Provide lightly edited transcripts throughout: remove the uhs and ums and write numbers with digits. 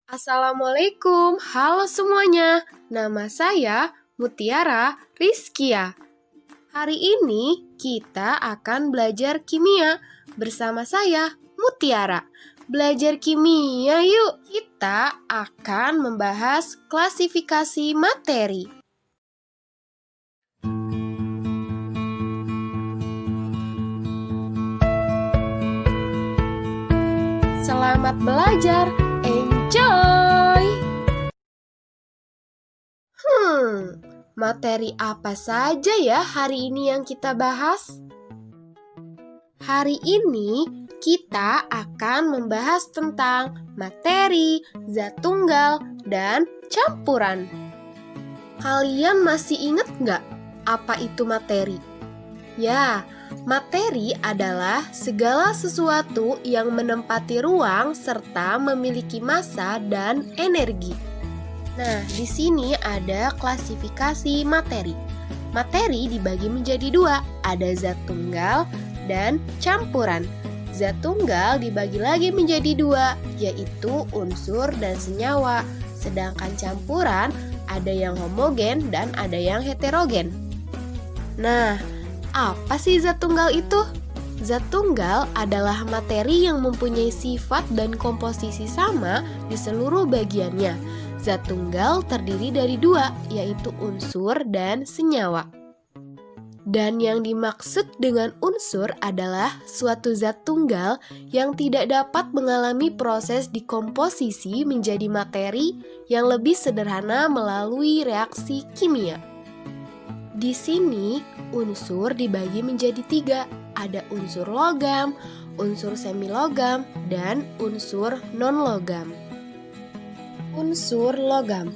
Assalamualaikum, halo semuanya. Nama saya Mutiara Rizkia. Hari ini kita akan belajar kimia bersama saya, Mutiara. Belajar kimia yuk. Kita akan membahas klasifikasi materi. Selamat belajar. Enjoy! Materi apa saja ya hari ini yang kita bahas? Hari ini kita akan membahas tentang materi, zat tunggal, dan campuran. Kalian masih ingat nggak apa itu materi? Ya, materi adalah segala sesuatu yang menempati ruang serta memiliki massa dan energi. Nah, di sini ada klasifikasi materi. Materi dibagi menjadi dua, ada zat tunggal dan campuran. Zat tunggal dibagi lagi menjadi dua, yaitu unsur dan senyawa. Sedangkan campuran ada yang homogen dan ada yang heterogen. Nah, apa sih zat tunggal itu? Zat tunggal adalah materi yang mempunyai sifat dan komposisi sama di seluruh bagiannya. Zat tunggal terdiri dari dua, yaitu unsur dan senyawa. Dan yang dimaksud dengan unsur adalah suatu zat tunggal yang tidak dapat mengalami proses dekomposisi menjadi materi yang lebih sederhana melalui reaksi kimia. Di sini, unsur dibagi menjadi tiga, ada unsur logam, unsur semilogam, dan unsur non-logam. Unsur logam.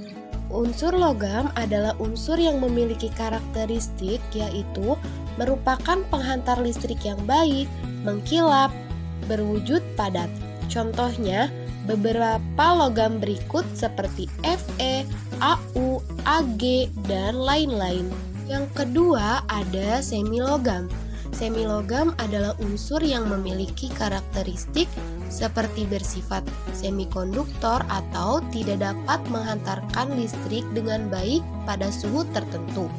Unsur logam adalah unsur yang memiliki karakteristik yaitu merupakan penghantar listrik yang baik, mengkilap, berwujud padat. Contohnya, beberapa logam berikut seperti Fe, Au, Ag, dan lain-lain. Yang kedua ada semilogam. Semilogam adalah unsur yang memiliki karakteristik seperti bersifat semikonduktor atau tidak dapat menghantarkan listrik dengan baik pada suhu tertentu.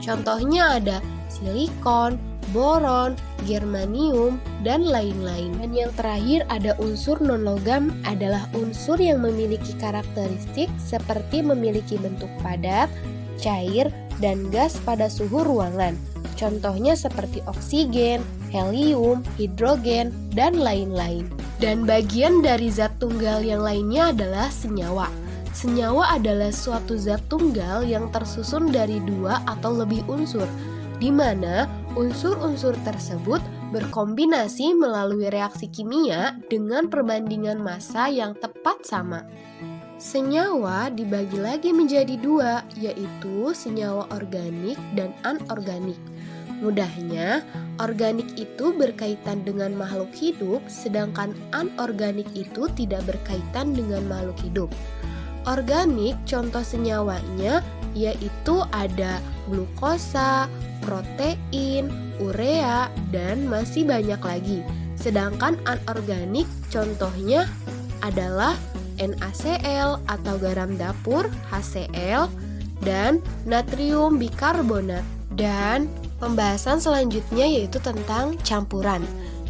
Contohnya ada silikon, boron, germanium, dan lain-lain. Dan yang terakhir ada unsur non-logam adalah unsur yang memiliki karakteristik seperti memiliki bentuk padat, cair, dan gas pada suhu ruangan. Contohnya seperti oksigen, helium, hidrogen, dan lain-lain. Dan bagian dari zat tunggal yang lainnya adalah senyawa. Senyawa adalah suatu zat tunggal yang tersusun dari dua atau lebih unsur, di mana unsur-unsur tersebut berkombinasi melalui reaksi kimia dengan perbandingan massa yang tepat sama. Senyawa dibagi lagi menjadi dua, yaitu senyawa organik dan anorganik. Mudahnya, organik itu berkaitan dengan makhluk hidup, sedangkan anorganik itu tidak berkaitan dengan makhluk hidup. Organik, contoh senyawanya yaitu ada glukosa, protein, urea, dan masih banyak lagi. Sedangkan anorganik contohnya adalah NaCl atau garam dapur, HCl, dan natrium bikarbonat. Dan pembahasan selanjutnya yaitu tentang campuran.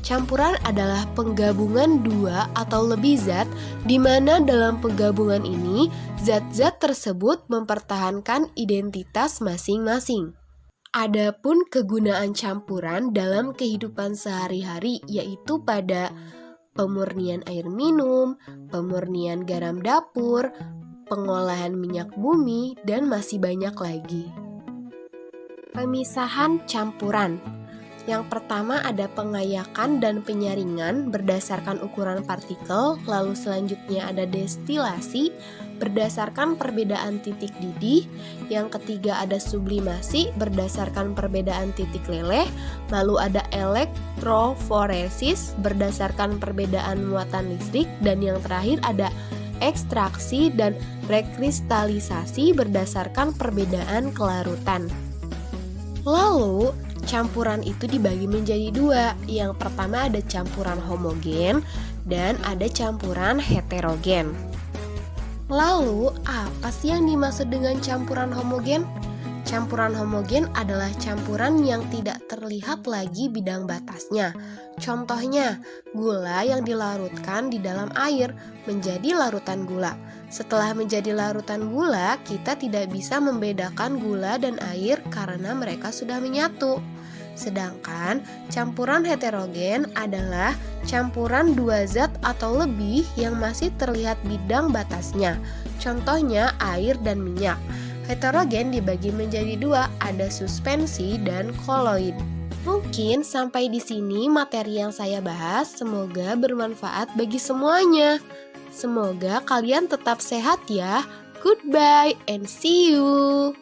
Campuran adalah penggabungan dua atau lebih zat di mana dalam penggabungan ini zat-zat tersebut mempertahankan identitas masing-masing. Adapun kegunaan campuran dalam kehidupan sehari-hari yaitu pada pemurnian air minum, pemurnian garam dapur, pengolahan minyak bumi, dan masih banyak lagi. Pemisahan campuran. Yang pertama ada pengayakan dan penyaringan berdasarkan ukuran partikel, lalu selanjutnya ada destilasi berdasarkan perbedaan titik didih, yang ketiga ada sublimasi berdasarkan perbedaan titik leleh, lalu ada elektroforesis berdasarkan perbedaan muatan listrik, dan yang terakhir ada ekstraksi dan rekristalisasi berdasarkan perbedaan kelarutan. Lalu, campuran itu dibagi menjadi dua. Yang pertama ada campuran homogen dan ada campuran heterogen. Lalu, apa sih yang dimaksud dengan campuran homogen? Campuran homogen adalah campuran yang tidak terlihat lagi bidang batasnya. Contohnya, gula yang dilarutkan di dalam air menjadi larutan gula. Setelah menjadi larutan gula, kita tidak bisa membedakan gula dan air karena mereka sudah menyatu. Sedangkan campuran heterogen adalah campuran dua zat atau lebih yang masih terlihat bidang batasnya. Contohnya air dan minyak. Heterogen dibagi menjadi dua, ada suspensi dan koloid. Mungkin sampai di sini materi yang saya bahas, semoga bermanfaat bagi semuanya. Semoga kalian tetap sehat ya. Goodbye and see you.